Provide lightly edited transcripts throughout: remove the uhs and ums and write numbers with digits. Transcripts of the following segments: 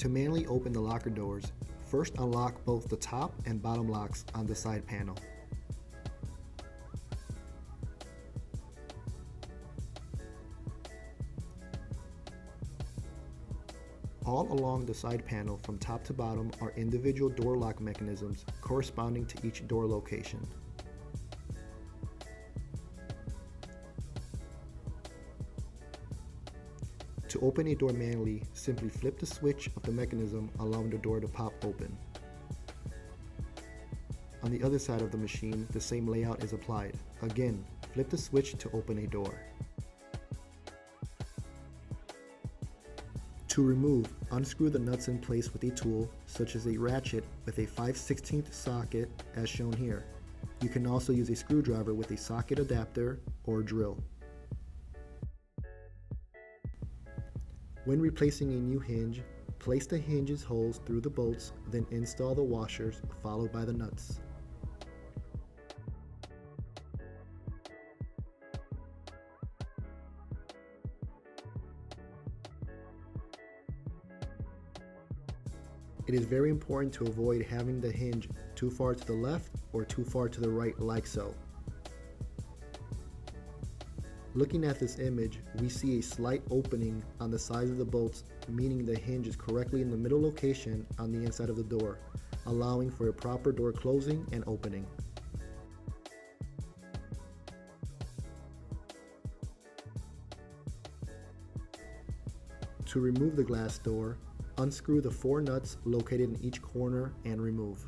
To manually open the locker doors, first unlock both the top and bottom locks on the side panel. All along the side panel from top to bottom are individual door lock mechanisms corresponding to each door location. To open a door manually, simply flip the switch of the mechanism, allowing the door to pop open. On the other side of the machine, the same layout is applied. Again, flip the switch to open a door. To remove, unscrew the nuts in place with a tool, such as a ratchet with a 5/16 socket as shown here. You can also use a screwdriver with a socket adapter or drill. When replacing a new hinge, place the hinge's holes through the bolts, then install the washers, followed by the nuts. It is very important to avoid having the hinge too far to the left or too far to the right like so. Looking at this image, we see a slight opening on the sides of the bolts, meaning the hinge is correctly in the middle location on the inside of the door, allowing for a proper door closing and opening. To remove the glass door, unscrew the 4 nuts located in each corner and remove.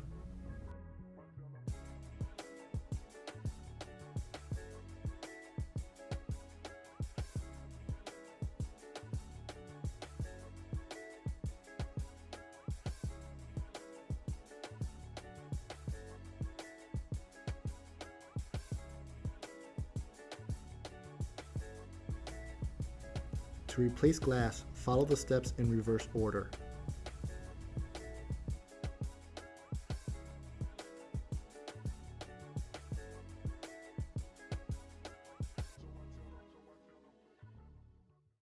To replace glass, follow the steps in reverse order.